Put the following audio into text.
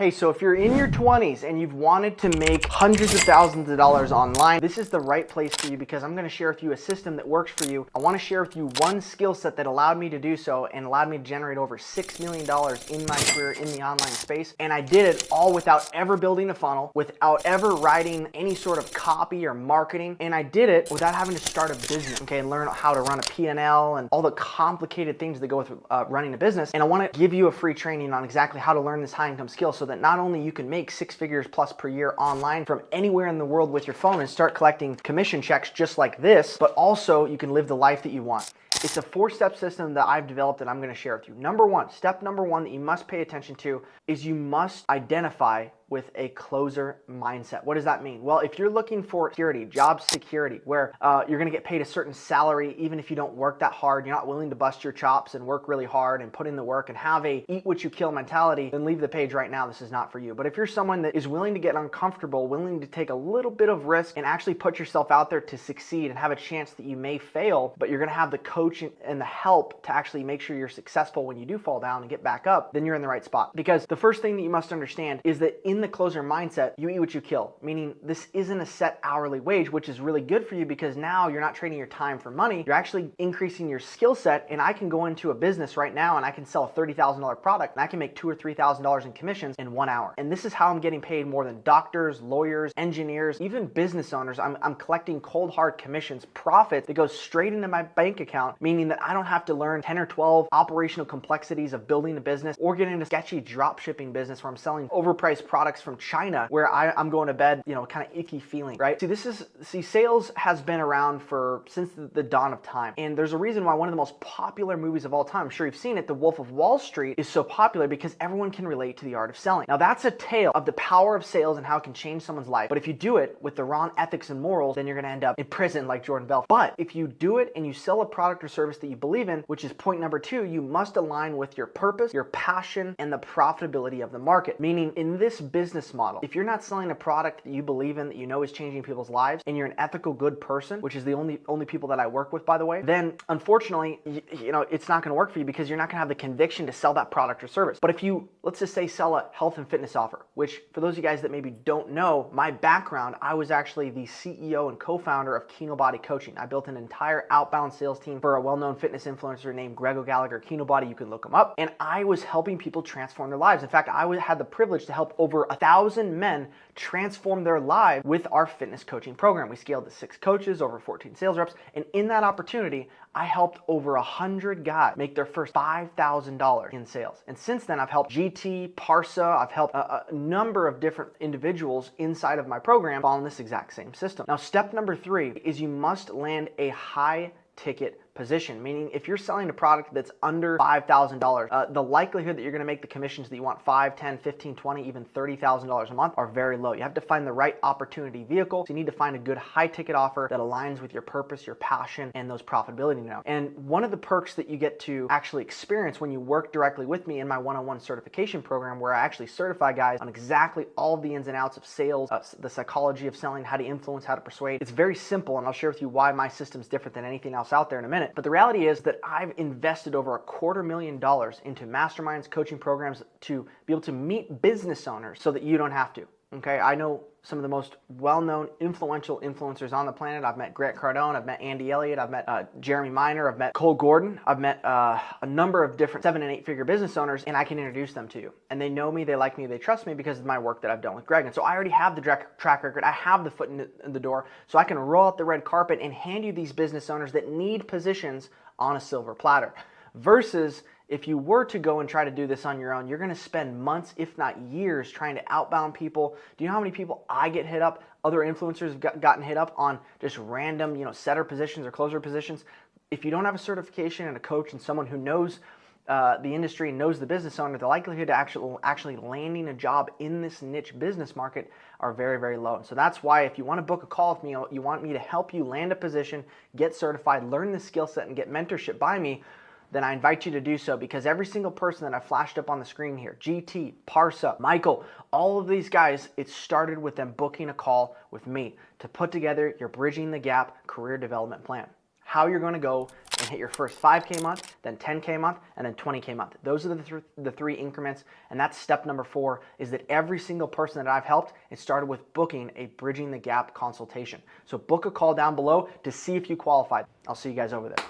Hey, so if you're in your 20s and you've wanted to make hundreds of thousands of dollars online, this is the right place for you because I'm gonna share with you a system that works for you. I wanna share with you one skill set that allowed me to do so and allowed me to generate over $6 million in my career in the online space. And I did it all without ever building a funnel, without ever writing any sort of copy or marketing. And I did it without having to start a business, okay, and learn how to run a P&L and all the complicated things that go with running a business. And I wanna give you a free training on exactly how to learn this high income skill so that not only you can make 6 figures plus per year online from anywhere in the world with your phone and start collecting commission checks just like this, but also you can live the life that you want. It's a 4-step system that I've developed that I'm gonna share with you. Step number one that you must pay attention to is you must identify with a closer mindset. What does that mean? Well, if you're looking for security, job security, where you're gonna get paid a certain salary even if you don't work that hard, you're not willing to bust your chops and work really hard and put in the work and have a eat what you kill mentality, then leave the page right now. This is not for you. But if you're someone that is willing to get uncomfortable, willing to take a little bit of risk and actually put yourself out there to succeed and have a chance that you may fail, but you're gonna have the coach and the help to actually make sure you're successful when you do fall down and get back up, then you're in the right spot. Because the first thing that you must understand is that in the closer mindset, you eat what you kill, meaning this isn't a set hourly wage, which is really good for you because now you're not trading your time for money. You're actually increasing your skill set. And I can go into a business right now and I can sell a $30,000 product and I can make $2,000 or $3,000 in commissions in 1 hour. And this is how I'm getting paid more than doctors, lawyers, engineers, even business owners. I'm collecting cold hard commissions, profit that goes straight into my bank account, meaning that I don't have to learn 10 or 12 operational complexities of building a business or get into sketchy drop shipping business where I'm selling overpriced products from China where I'm going to bed, kind of icky feeling, right? See, sales has been around since the dawn of time. And there's a reason why one of the most popular movies of all time, I'm sure you've seen it, The Wolf of Wall Street, is so popular because everyone can relate to the art of selling. Now that's a tale of the power of sales and how it can change someone's life. But if you do it with the wrong ethics and morals, then you're going to end up in prison like Jordan Belfort. But if you do it and you sell a product or service that you believe in, which is point number 2, you must align with your purpose, your passion, and the profitability of the market. Meaning in this business model, if you're not selling a product that you believe in, that you know is changing people's lives, and you're an ethical, good person, which is the only people that I work with, by the way, then unfortunately, it's not going to work for you because you're not going to have the conviction to sell that product or service. But if you, let's just say, sell a health and fitness offer, which for those of you guys that maybe don't know, my background, I was actually the CEO and co-founder of Kino Body Coaching. I built an entire outbound sales team for a well-known fitness influencer named Greg Gallagher, Kino Body. You can look him up. And I was helping people transform their lives. In fact, I had the privilege to help over 1,000 men transform their lives with our fitness coaching program. We scaled to 6 coaches, over 14 sales reps. And in that opportunity, I helped over 100 guys make their first $5,000 in sales. And since then, I've helped GT, Parsa, I've helped a number of different individuals inside of my program following this exact same system. Now, step number 3 is you must land a high ticket position, meaning if you're selling a product that's under $5,000, the likelihood that you're going to make the commissions that you want, 5, 10, 15, 20, even $30,000 a month, are very low. You have to find the right opportunity vehicle. So you need to find a good high ticket offer that aligns with your purpose, your passion, and those profitability now. And one of the perks that you get to actually experience when you work directly with me in my one-on-one certification program, where I actually certify guys on exactly all of the ins and outs of sales, the psychology of selling, how to influence, how to persuade. It's very simple, and I'll share with you why my system's different than anything else out there in a minute. But the reality is that I've invested over $250,000 into masterminds, coaching programs to be able to meet business owners so that you don't have to. Okay, I know some of the most well-known influential influencers on the planet. I've met Grant Cardone, I've met Andy Elliott, I've met Jeremy Miner, I've met Cole Gordon, I've met a number of different 7- and 8-figure business owners, and I can introduce them to you. And they know me, they like me, they trust me because of my work that I've done with Greg. And so I already have the track record, I have the foot in the door, so I can roll out the red carpet and hand you these business owners that need positions on a silver platter. Versus if you were to go and try to do this on your own, you're going to spend months, if not years, trying to outbound people. Do you know how many people I get hit up, other influencers have gotten hit up on just random, setter positions or closer positions? If you don't have a certification and a coach and someone who knows the industry and knows the business owner, the likelihood to actually landing a job in this niche business market are very, very low. And so that's why if you want to book a call with me, you want me to help you land a position, get certified, learn the skill set, and get mentorship by me, then I invite you to do so, because every single person that I flashed up on the screen here, GT, Parsa, Michael, all of these guys, it started with them booking a call with me to put together your Bridging the Gap career development plan. how you're going to go and hit your first 5K month, then 10K month, and then 20K month. Those are the three increments, and that's step number 4, is that every single person that I've helped, it started with booking a Bridging the Gap consultation. So book a call down below to see if you qualify. I'll see you guys over there.